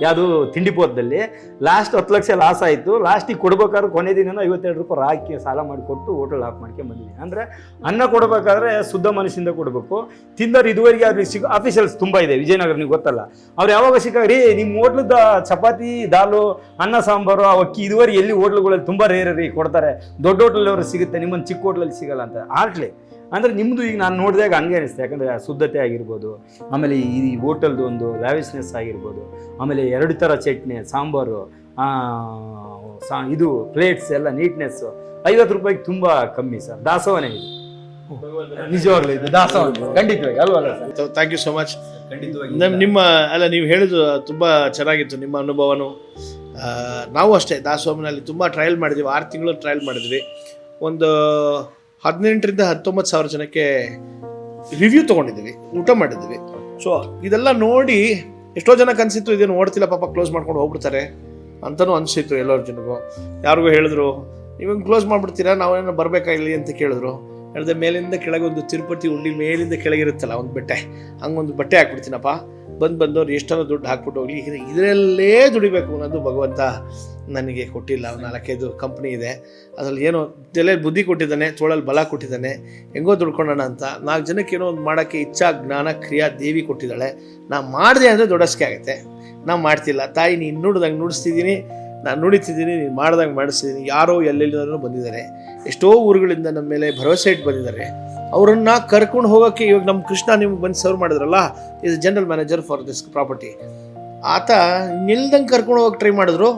ಯಾವುದು ತಿಂಡಿಪೋತದಲ್ಲಿ. ಲಾಸ್ಟ್ 10 ಲಕ್ಷ ಲಾಸ್ ಆಯಿತು. ಲಾಸ್ಟಿಗೆ ಕೊಡ್ಬೇಕಾದ್ರೆ ಕೊನೆ ದಿನ 52 ರೂಪಾಯಿ ರಾ ಅಕ್ಕಿ ಸಾಲ ಮಾಡಿಕೊಟ್ಟು ಹೋಟೆಲ್ ಹಾಕಿ ಮಾಡ್ಕೊಂಡು ಬಂದಿದ್ದೀನಿ. ಅಂದರೆ ಅನ್ನ ಕೊಡಬೇಕಾದ್ರೆ ಶುದ್ಧ ಮನಸ್ಸಿಂದ ಕೊಡಬೇಕು. ತಿಂದವ್ರು ಇದುವರೆಗೆ ಅಲ್ಲಿ ಆಫೀಸಲ್ಸ್ ತುಂಬ ಇದೆ ವಿಜಯನಗರ, ನೀವು ಗೊತ್ತಲ್ಲ. ಅವ್ರು ಯಾವಾಗ ಸಿಕ್ಕಾಗ್ರಿ ನಿಮ್ಮ ಹೋಟ್ಲದ ಚಪಾತಿ ದಾಲು ಅನ್ನ ಸಾಂಬಾರು ಅಕ್ಕಿ ಇದುವರೆಗೆ ಎಲ್ಲಿ ಹೋಟ್ಲುಗಳಲ್ಲಿ ತುಂಬ ರೇರ್ ರೀ ಕೊಡ್ತಾರೆ. ದೊಡ್ಡ ಹೋಟ್ಲಲ್ಲಿ ಸಿಗುತ್ತೆ, ನಿಮ್ಮನ್ನು ಚಿಕ್ಕ ಹೋಟ್ಲಲ್ಲಿ ಸಿಗಲ್ಲ ಅಂತ. ಆಟ್ಲಿ ಅಂದರೆ ನಿಮ್ಮದು ಈಗ ನಾನು ನೋಡಿದಾಗ ಹಂಗೆ ಅನಿಸ್ತೆ. ಯಾಕಂದರೆ ಶುದ್ಧತೆ ಆಗಿರ್ಬೋದು, ಆಮೇಲೆ ಈ ಹೋಟೆಲ್ದು ಒಂದು ಲ್ಯಾವಿಶ್ನೆಸ್ ಆಗಿರ್ಬೋದು, ಆಮೇಲೆ 2 ಥರ ಚಟ್ನಿ, ಸಾಂಬಾರು, ಇದು ಪ್ಲೇಟ್ಸ್ ಎಲ್ಲ ನೀಟ್ನೆಸ್ಸು. 50 ರೂಪಾಯಿಗೆ ತುಂಬ ಕಮ್ಮಿ ಸರ್. ದಾಸೋಹನೇ ಇದು ನಿಜವಾಗ್ಲೂ, ಇದು ದಾಸೋಹ ಖಂಡಿತವಾಗಿ ಅಲ್ವಲ್ಲ sir? Thank you so much. ಖಂಡಿತವಾಗಿ ನಿಮ್ಮ ನೀವು ಹೇಳಿದ್ದು ತುಂಬ ಚೆನ್ನಾಗಿತ್ತು, ನಿಮ್ಮ ಅನುಭವನೂ. ನಾವು ಅಷ್ಟೇ ದಾಸೋಹನಲ್ಲಿ ತುಂಬ ಟ್ರಯಲ್ ಮಾಡಿದ್ವಿ, 6 ತಿಂಗಳು ಟ್ರಯಲ್ ಮಾಡಿದ್ವಿ. ಒಂದು 18 ರಿಂದ 19 ಸಾವಿರ ಜನಕ್ಕೆ ರಿವ್ಯೂ ತೊಗೊಂಡಿದ್ದೀವಿ, ಊಟ ಮಾಡಿದ್ವಿ. ಸೊ ಇದೆಲ್ಲ ನೋಡಿ ಎಷ್ಟೋ ಜನಕ್ಕೆ ಅನಿಸಿತ್ತು ಇದೇನು ಓಡ್ತಿಲ್ಲ ಪಾಪ, ಕ್ಲೋಸ್ ಮಾಡ್ಕೊಂಡು ಹೋಗ್ಬಿಡ್ತಾರೆ ಅಂತಲೂ ಅನಿಸಿತ್ತು ಎಲ್ಲರ ಜನಗೂ. ಯಾರಿಗೂ ಹೇಳಿದ್ರು ಇವಾಗ ಕ್ಲೋಸ್ ಮಾಡಿಬಿಡ್ತೀರಾ, ನಾವೇನೋ ಬರಬೇಕಾಗಿಲ್ಲ ಅಂತ ಕೇಳಿದ್ರು. ಹೇಳಿದೆ ಮೇಲಿಂದ ಕೆಳಗೆ ಒಂದು ತಿರುಪತಿ ಉಂಡಿ ಮೇಲಿಂದ ಕೆಳಗಿರುತ್ತಲ್ಲ ಒಂದು ಬೆಟ್ಟೆ, ಹಂಗೊಂದು ಬಟ್ಟೆ ಹಾಕ್ಬಿಡ್ತೀನಪ್ಪ, ಬಂದವ್ರು ಎಷ್ಟೋ ದುಡ್ಡು ಹಾಕ್ಬಿಟ್ಟು ಹೋಗ್ಲಿ, ಇದರಲ್ಲೇ ದುಡಿಬೇಕು ಅನ್ನೋದು ಭಗವಂತ ನನಗೆ ಕೊಟ್ಟಿಲ್ಲ. 4-5 ಕಂಪ್ನಿ ಇದೆ, ಅದರಲ್ಲಿ ಏನೋ ತಲೆಯಲ್ಲಿ ಬುದ್ಧಿ ಕೊಟ್ಟಿದ್ದಾನೆ, ತೋಳಲ್ಲಿ ಬಲ ಕೊಟ್ಟಿದ್ದಾನೆ, ಹೆಂಗೋ ದುಡ್ಕೊಳ್ಳೋಣ ಅಂತ. 4 ಜನಕ್ಕೆ ಏನೋ ಒಂದು ಮಾಡೋಕ್ಕೆ ಇಚ್ಛಾ ಜ್ಞಾನ ಕ್ರಿಯಾ ದೇವಿ ಕೊಟ್ಟಿದ್ದಾಳೆ. ನಾ ಮಾಡಿದೆ ಅಂದರೆ ದೊಡ್ಡಸ್ಕೆ ಆಗುತ್ತೆ. ನಾವು ಮಾಡ್ತಿಲ್ಲ. ತಾಯಿ ನೀನು ನುಡ್ದಂಗೆ ನುಡಿಸ್ತಿದ್ದೀನಿ, ನಾನು ನುಡಿತಿದ್ದೀನಿ, ನೀನು ಮಾಡ್ದಂಗೆ ಮಾಡಿಸ್ತಿದ್ದೀನಿ. ಯಾರೋ ಎಲ್ಲೆಲ್ಲಿಂದನೂ ಬಂದಿದ್ದಾರೆ, ಎಷ್ಟೋ ಊರುಗಳಿಂದ ನಮ್ಮ ಮೇಲೆ ಭರವಸೆ ಇಟ್ಟು ಬಂದಿದ್ದಾರೆ. ಅವರನ್ನು ಕರ್ಕೊಂಡು ಹೋಗೋಕ್ಕೆ ಇವಾಗ ನಮ್ಮ ಕೃಷ್ಣ ನಿಮ್ಗೆ ಬಂದು ಸರ್ವ್ ಮಾಡಿದ್ರಲ್ಲ, is general manager for this property. ಆತ ನಿಲ್ದಂಗೆ ಕರ್ಕೊಂಡು ಹೋಗಕ್ಕೆ ಟ್ರೈ ಮಾಡಿದ್ರು.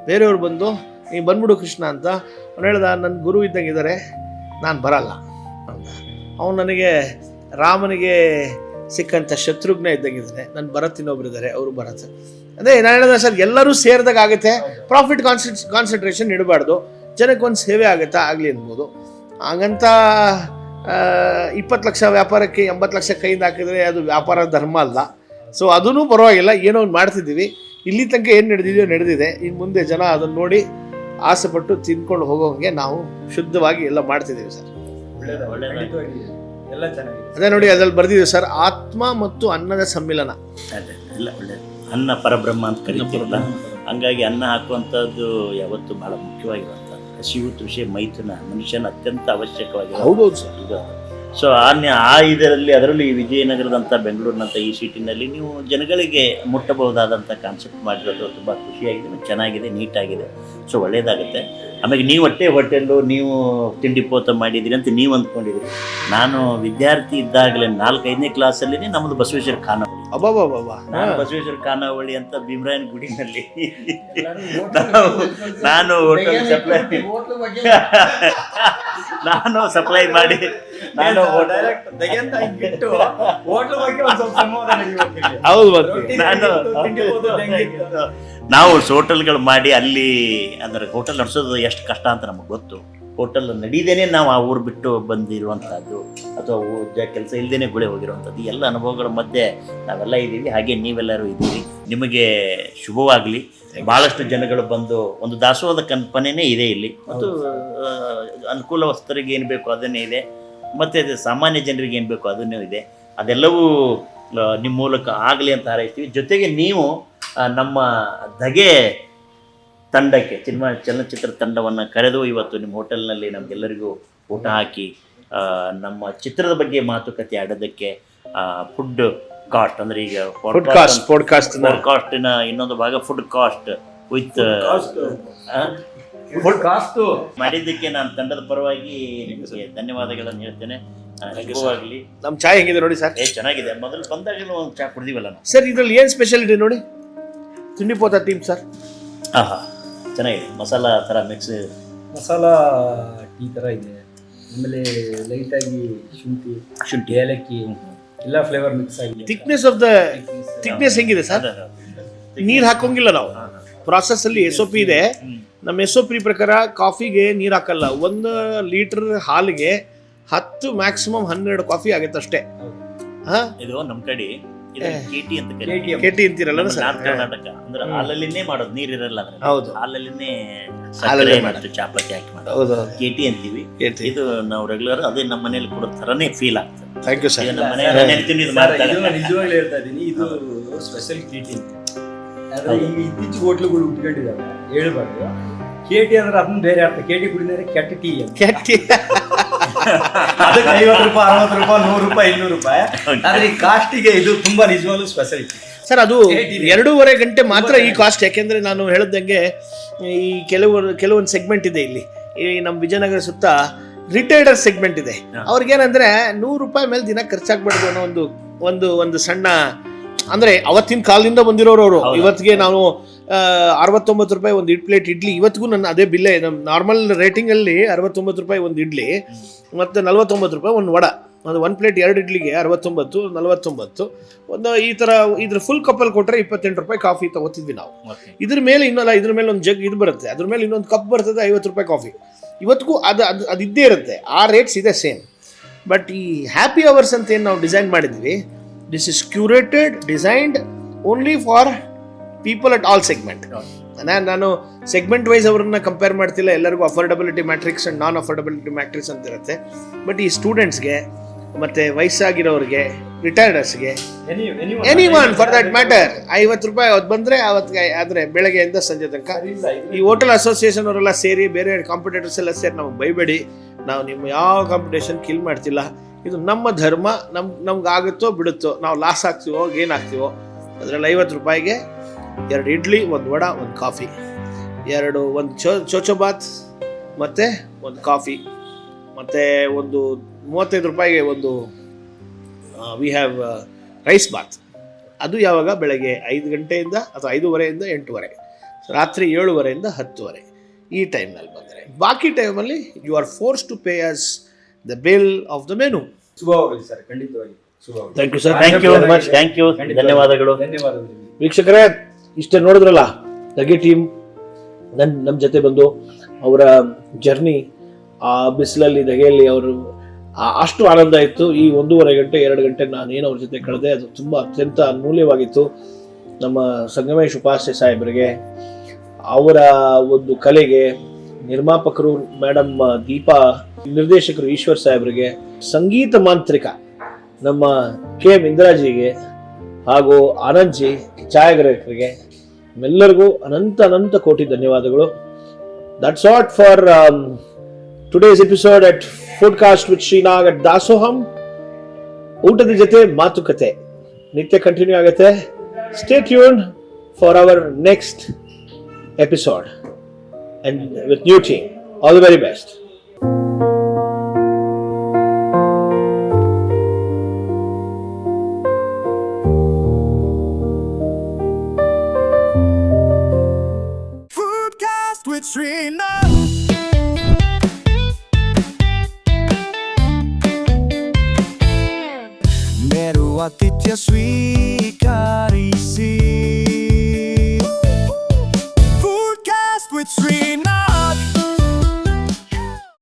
ಬೇರೆಯವ್ರು ಬಂದು ನೀವು ಬಂದ್ಬಿಡು ಕೃಷ್ಣ ಅಂತ. ಅವ್ನು ಹೇಳ್ದ, ನನ್ನ ಗುರು ಇದ್ದಂಗೆ ಇದ್ದಾರೆ, ನಾನು ಬರಲ್ಲ ಅಂತ. ಅವನು ನನಗೆ ರಾಮನಿಗೆ ಸಿಕ್ಕಂಥ ಶತ್ರುಘ್ನ ಇದ್ದಂಗಿದ್ದಾನೆ, ನನ್ನ ಭರತ್ ಇನ್ನೊಬ್ರಿದ್ದಾರೆ, ಅವರು ಭರತ್. ಅದೇ ನಾನು ಹೇಳಿದೆ ಸರ್, ಎಲ್ಲರೂ ಸೇರಿದಾಗ ಆಗುತ್ತೆ. ಪ್ರಾಫಿಟ್ ಕಾನ್ಸಂಟ್ರೇಷನ್ ಇಡಬಾರ್ದು, ಜನಕ್ಕೆ ಒಂದು ಸೇವೆ ಆಗುತ್ತಾ ಆಗಲಿ ಅನ್ಬೋದು. ಹಾಗಂತ 20 ಲಕ್ಷ ವ್ಯಾಪಾರಕ್ಕೆ 80 ಲಕ್ಷ ಕೈಯಿಂದ ಹಾಕಿದ್ರೆ ಅದು ವ್ಯಾಪಾರ ಧರ್ಮ ಅಲ್ಲ. ಸೊ ಅದೂ ಪರವಾಗಿಲ್ಲ, ಏನೋ ಒಂದು ಮಾಡ್ತಿದ್ದೀವಿ. ಇಲ್ಲಿ ತನಕ ಏನು ನಡೆದಿದೆಯೋ ನಡೆದಿದೆ. ಇನ್ನು ಮುಂದೆ ಜನ ಅದನ್ನು ನೋಡಿ ಆಸೆ ಪಟ್ಟು ತಿನ್ಕೊಂಡು ಹೋಗೋಂಗೆ ನಾವು ಶುದ್ಧವಾಗಿ ಎಲ್ಲ ಮಾಡ್ತಿದ್ದೀವಿ ಸರ್. ಎಲ್ಲ ಚೆನ್ನಾಗಿದೆ. ಅದೇ ನೋಡಿ ಅದ್ರಲ್ಲಿ ಬರ್ದಿದೆ ಸರ್, ಆತ್ಮ ಮತ್ತು ಅನ್ನದ ಸಮ್ಮಿಲನ. ಅದೇ ಎಲ್ಲ ಒಳ್ಳೇದು. ಅನ್ನ ಪರಬ್ರಹ್ಮ ಅಂತ ಕರೀತೀರಲ್ಲ, ಹಂಗಾಗಿ ಅನ್ನ ಹಾಕುವಂಥದ್ದು ಯಾವತ್ತೂ ಬಹಳ ಮುಖ್ಯವಾಗಿರುವಂಥದ್ದು. ಹಸಿವು ತೃಷೆ ಮೈಥುನ ಮನುಷ್ಯನ ಅತ್ಯಂತ ಅವಶ್ಯಕವಾಗಿರೋ. ಹೌದೌದು ಸರ್. ಸೊ ಆ ಇದರಲ್ಲಿ ಅದರಲ್ಲೂ ಈ ವಿಜಯನಗರದಂಥ ಬೆಂಗಳೂರಿನಂಥ ಈ ಸಿಟಿನಲ್ಲಿ ನೀವು ಜನಗಳಿಗೆ ಮುಟ್ಟಬಹುದಾದಂಥ ಕಾನ್ಸೆಪ್ಟ್ ಮಾಡಿರೋದು ತುಂಬ ಖುಷಿಯಾಗಿದೆ, ಚೆನ್ನಾಗಿದೆ, ನೀಟಾಗಿದೆ. ಸೊ ಒಳ್ಳೆಯದಾಗುತ್ತೆ. ಆಮೇಲೆ ನೀವು ಹೋಟೆಲ್ಲು ನೀವು ತಿಂಡಿ ಪೋತ ಮಾಡಿದ್ದೀರಿ ಅಂತ ನೀವು ಅಂದ್ಕೊಂಡಿದ್ದೀರಿ. ನಾನು ವಿದ್ಯಾರ್ಥಿ ಇದ್ದಾಗಲೇ 4-5ನೇ ಕ್ಲಾಸಲ್ಲಿ ನಮ್ಮದು ಬಸವೇಶ್ವರ ಖಾನಾವಳಿ. ನಾನು ಬಸವೇಶ್ವರ ಖಾನಾವಳಿ ಅಂತ ಭೀಮರಾಯನ ಗುಡಿನಲ್ಲಿ ನಾನು ಹೋಟೆಲ್ ಸಪ್ಲೈ ಮಾಡಿ ನಾವು ಹೋಟೆಲ್ಗಳು ಮಾಡಿ ಅಲ್ಲಿ ಅಂದ್ರೆ ಹೋಟೆಲ್ ನಡೆಸೋದು ಎಷ್ಟು ಕಷ್ಟ ಅಂತ ನಮಗೆ ಗೊತ್ತು. ಹೋಟೆಲ್ ನಡೀದೇನೆ ನಾವು ಆ ಊರು ಬಿಟ್ಟು ಬಂದಿರುವಂಥದ್ದು ಅಥವಾ ಕೆಲಸ ಇಲ್ಲದೇನೆ ಗುಳೆ ಹೋಗಿರುವಂಥದ್ದು ಎಲ್ಲ ಅನುಭವಗಳ ಮಧ್ಯೆ ನಾವೆಲ್ಲ ಇದ್ದೀವಿ. ಹಾಗೆ ನೀವೆಲ್ಲರೂ ಇದ್ದೀರಿ. ನಿಮಗೆ ಶುಭವಾಗಲಿ. ಭಾಳಷ್ಟು ಜನಗಳು ಬಂದು ಒಂದು ದಾಸೋಹದ ಕಲ್ಪನೆಯೇ ಇದೆ ಇಲ್ಲಿ. ಮತ್ತು ಅನುಕೂಲಸ್ಥರಿಗೆ ಏನು ಬೇಕು ಅದನ್ನೇ ಇದೆ, ಮತ್ತು ಸಾಮಾನ್ಯ ಜನರಿಗೆ ಏನು ಬೇಕು ಅದನ್ನೇ ಇದೆ. ಅದೆಲ್ಲವೂ ನಿಮ್ಮ ಮೂಲಕ ಆಗಲಿ ಅಂತ ಹಾರೈಸ್ತೀವಿ. ಜೊತೆಗೆ ನೀವು ನಮ್ಮ ಧಗೆ ತಂಡಕ್ಕೆ ಚಲನಚಿತ್ರ ತಂಡವನ್ನು ಕರೆದು ಇವತ್ತು ನಿಮ್ಮ ಹೋಟೆಲ್ನಲ್ಲಿ ನಮಗೆಲ್ಲರಿಗೂ ಊಟ ಹಾಕಿ ನಮ್ಮ ಚಿತ್ರದ ಬಗ್ಗೆ ಮಾತುಕತೆ ಆಡೋದಕ್ಕೆ ಫುಡ್ ಕಾಸ್ಟ್ ಅಂದರೆ ಈಗ ಪಾಡ್ಕಾಸ್ಟಿನ ಇನ್ನೊಂದು ಭಾಗ food cost with food cost ಮಾಡಿದ್ದಕ್ಕೆ ನಾನು ತಂಡದ ಪರವಾಗಿ ನಿಮಗೆ ಧನ್ಯವಾದಗಳನ್ನು ಹೇಳ್ತೇನೆ. ಶುಭವಾಗಲಿ. ನಮ್ಮ ಚಾಯ್ ಹೆಂಗಿದೆ ನೋಡಿ ಸರ್. ಚೆನ್ನಾಗಿದೆ. ಮೊದಲು ಬಂದಾಗಲೂ ಒಂದು ಚಾ ಕುಡಿದೀವಲ್ಲ ಸರ್. ಇದರಲ್ಲಿ ಏನು ಸ್ಪೆಷಾಲಿಟಿ ನೋಡಿ, ತಿಂಡಿ ಪೋತ ಟೀಮ್ ಸರ್. ಚೆನ್ನಾಗಿದೆ. ಮಸಾಲ ಥರ ಮಿಕ್ಸ್ ಮಸಾಲ ಟೀ ಥರ ಇದೆ. ಆಮೇಲೆ ಲೈಟಾಗಿ ಶುಂಠಿ ಏಲಕ್ಕಿ ಎಲ್ಲ ಫ್ಲೇವರ್ ಮಿಕ್ಸ್ ಆಗಿದೆ. ಥಿಕ್ನೆಸ್ ಹೆಂಗಿದೆ ಸರ್? ನೀರು ಹಾಕೋಂಗಿಲ್ಲ ನಾವು. ಪ್ರಾಸೆಸ್ ಅಲ್ಲಿ SOP ಇದೆ. ನಮ್ಮ SOP ಪ್ರಕಾರ ಕಾಫಿಗೆ ನೀರು ಹಾಕಲ್ಲ. 1 ಲೀಟರ್ ಹಾಲಿಗೆ 10 ಮ್ಯಾಕ್ಸಿಮಮ್ 12 ಕಾಫಿ ಆಗುತ್ತೆ ಅಷ್ಟೇ. ಇದು ನಮ್ಮ ಕಡೆ KT ಅಂತ KT ಅಂತೀರಲ್ಲ ಸರ್. ಕರ್ನಾಟಕ ಅಂದ್ರೆ ಹಾಲಲ್ಲಿನೇ ಮಾಡೋದು, ನೀರಿರಲ್ಲ. ಹೌದು, ಹಾಲಲ್ಲಿನೇ ಸಕ್ಕರೆ ಮತ್ತು ಚಾಪತ್ತಿ ಹಾಕಿ ಮಾಡೋದು. KT ಅಂತೀವಿ. ಇದು ನಾವು ರೆಗ್ಯುಲರ್ ಅದೇ ನಮ್ಮ ಮನೇಲಿ ಕೊಡೋ ಥರನೇ ಫೀಲ್ ಆಗ್ತದೆ. Thank you sir. ನಮ್ಮ ಮನೆಯಲ್ಲಿ ನಿಜವಾಗ್ಲೂ ಹೇಳ್ತಾ ಇದ್ದೀನಿ, ಇದು ಸ್ಪೆಷಲ್ KT. ಆದ್ರೆ ಈಗ ಇತ್ತೀಚೆಗೆ ಹೋಟ್ಲುಗಳು ಉಟ್ಕೊಂಡಿದ್ದಾವೆ, ಹೇಳ್ಬಾರ್ದು. KT ಅಂದ್ರೆ ಅದನ್ನ ಬೇರೆ ಅರ್ಥ. KT ಕುಡಿದ್ರೆ ಕೆಟ್ಟ ಟೀ. ಅದಕ್ಕೆ 50 ರೂಪಾಯಿ, 60 ರೂಪಾಯಿ, 100 ರೂಪಾಯಿ, 200 ರೂಪಾಯಿ. ಆದ್ರೆ ಈ ಕಾಸ್ಟಿಗೆ ಇದು ತುಂಬಾ ನಿಜವಾಗ್ಲೂ ಸ್ಪೆಷಾಲಿಟಿ ಸರ್. ಅದು 2.5 ಗಂಟೆ ಮಾತ್ರ ಈ ಕಾಸ್ಟ್. ಯಾಕೆಂದ್ರೆ ನಾನು ಹೇಳ್ದಂಗೆ ಈ ಕೆಲವೊಂದು ಸೆಗ್ಮೆಂಟ್ ಇದೆ ಇಲ್ಲಿ. ಈ ನಮ್ಮ ವಿಜಯನಗರ ಸುತ್ತ ರಿಟೈರ್ಡರ್ ಸೆಗ್ಮೆಂಟ್ ಇದೆ. ಅವ್ರಿಗೇನಂದ್ರೆ 100 ರೂಪಾಯಿ ಮೇಲೆ ದಿನ ಖರ್ಚಾಗ್ಬಾರ್ದು ಅನ್ನೋ ಒಂದು ಸಣ್ಣ, ಅಂದ್ರೆ ಅವತ್ತಿನ ಕಾಲದಿಂದ ಬಂದಿರೋರು ಅವರು. ಇವತ್ತಿಗೆ ನಾವು 69 ರೂಪಾಯಿ ಒಂದು ಪ್ಲೇಟ್ ಇಡ್ಲಿ. ಇವತ್ತಿಗೂ ನನ್ನ ಅದೇ ಬಿಲ್ಲೇ. ನಮ್ಮ ನಾರ್ಮಲ್ ರೇಟಿಂಗಲ್ಲಿ 69 ರೂಪಾಯಿ ಒಂದು ಇಡ್ಲಿ ಮತ್ತು 49 ರೂಪಾಯಿ ಒಂದು ವಡ. ಒಂದು ಪ್ಲೇಟ್ 2 ಇಡ್ಲಿಗೆ 69, 49. ಈ ಥರ ಇದ್ರ ಫುಲ್ ಕಪ್ಪಲ್ಲಿ ಕೊಟ್ಟರೆ 28 ರೂಪಾಯಿ ಕಾಫಿ ತಗೋತಿದ್ವಿ ನಾವು. ಇದ್ರ ಮೇಲೆ ಇನ್ನೊಂದು ಇದ್ರ ಮೇಲೆ ಒಂದು ಜಗ್ ಇದು ಬರುತ್ತೆ, ಅದ್ರ ಮೇಲೆ ಇನ್ನೊಂದು ಕಪ್ ಬರ್ತದೆ, 50 ರೂಪಾಯಿ ಕಾಫಿ. ಇವತ್ತಿಗೂ ಅದು ಇದ್ದೇ ಇರುತ್ತೆ. ಆ ರೇಟ್ಸ್ ಇದೆ ಸೇಮ್. ಬಟ್ ಈ ಹ್ಯಾಪಿ ಅವರ್ಸ್ ಅಂತ ಏನು ನಾವು ಡಿಸೈನ್ ಮಾಡಿದ್ವಿ, this is curated, designed only for people at all segment. ನಾನು ಸೆಗ್ಮೆಂಟ್ ವೈಸ್ ಅವ್ರನ್ನ ಕಂಪೇರ್ ಮಾಡ್ತಿಲ್ಲ. ಎಲ್ಲರಿಗೂ affordability matrix and non affordability matrix ಅಂತ ಇರುತ್ತೆ. ಬಟ್ ಈ ಸ್ಟೂಡೆಂಟ್ಸ್ಗೆ ಮತ್ತು ವಯಸ್ಸಾಗಿರೋರಿಗೆ, ರಿಟೈರ್ಡರ್ಸ್ಗೆ, any one for that matter 50 ರೂಪಾಯಿ ಅದು ಬಂದರೆ ಅವತ್ತಿಗೆ. ಆದರೆ ಬೆಳಗ್ಗೆಯಿಂದ ಸಂಜೆ ತನಕ ಈ ಹೋಟೆಲ್ ಅಸೋಸಿಯೇಷನ್ ಅವರೆಲ್ಲ ಸೇರಿ, ಬೇರೆ ಕಾಂಪಿಟೇಟರ್ಸ್ ಎಲ್ಲ ಸೇರಿ ನಮಗೆ ಬೈಬೇಡಿ, ನಾವು ನಿಮ್ಮ ಯಾವ ಕಾಂಪಿಟೇಷನ್ ಕಿಲ್ ಮಾಡ್ತಿಲ್ಲ. ಇದು ನಮ್ಮ ಧರ್ಮ. ನಮ್ಗೆ ಆಗುತ್ತೋ ಬಿಡುತ್ತೋ, ನಾವು ಲಾಸ್ ಆಗ್ತೀವೋ ಗೇನ್ ಆಗ್ತೀವೋ. ಅದರಲ್ಲಿ 50 ರೂಪಾಯಿಗೆ 2 ಇಡ್ಲಿ, 1 ವಡ, 1 ಕಾಫಿ, 1 ಚೋಚೋಬಾತ್ ಮತ್ತು 1 ಕಾಫಿ, ಮತ್ತು ಒಂದು 35 ರೂಪಾಯಿಗೆ ಒಂದು ವಿ ಹ್ಯಾವ್ ರೈಸ್ ಬಾತ್. ಅದು ಯಾವಾಗ? ಬೆಳಗ್ಗೆ 5 ಗಂಟೆಯಿಂದ ಅಥವಾ 5:30 8:30, ರಾತ್ರಿ 7:30 10:30 ಈ ಟೈಮ್ನಲ್ಲಿ ಬಂದರೆ. ಬಾಕಿ ಟೈಮಲ್ಲಿ you are forced to pay us the bill of the menu. ಶುಭವಾಗಲಿ ಸರ್, ಖಂಡಿತವಾಗಿ ಶುಭವಾಗಲಿ. Thank you sir. Thank you much. Thank you, ಧನ್ಯವಾದಗಳು. ವೀಕ್ಷಕರೇ, ಇಷ್ಟೇ ನೋಡಿದ್ರಲ್ಲ ಧಗೆ ಟೀಮ್ ನಮ್ಮ ಜೊತೆ ಬಂದು ಅವರ ಜರ್ನಿ ಆ ಬಿಸಿಲಲ್ಲಿ ಧಗೆಯಲ್ಲಿ ಅವರು ಅಷ್ಟು ಆನಂದ ಇತ್ತು. ಈ 1.5 ಗಂಟೆ 2 ಗಂಟೆ ನಾನೇನು ಅವ್ರ ಜೊತೆ ಕಳೆದೆ, ಅದು ತುಂಬ ಅತ್ಯಂತ ಅಮೂಲ್ಯವಾಗಿತ್ತು. ನಮ್ಮ ಸಂಗಮೇಶ್ ಉಪಾಸ್ಯ ಸಾಹೇಬರಿಗೆ, ಅವರ ಒಂದು ಕಲೆಗೆ, ನಿರ್ಮಾಪಕರು ಮೇಡಮ್ ದೀಪಾ, ನಿರ್ದೇಶಕರು ಈಶ್ವರ್ ಸಾಹೇಬರಿಗೆ, ಸಂಗೀತ ಮಾಂತ್ರಿಕ ನಮ್ಮ ಕೆ ಇಂದಿರಾಜಿಗೆ ಹಾಗೂ ಆನಂದ್ಜಿ ಛಾಯಾಗ್ರಾಹಕರಿಗೆ ಎಲ್ಲರಿಗೂ ಅನಂತ ಕೋಟಿ ಧನ್ಯವಾದಗಳು. That's it for today's episode at Foodcast with Srinag at Dasoham. ಊಟದ ಜೊತೆ ಮಾತುಕತೆ ನಿತ್ಯ ಕಂಟಿನ್ಯೂ ಆಗುತ್ತೆ. Stay tuned for our next episode and with new team. All the very best. Foodcast with Srinath. Meru Atitya Sweet.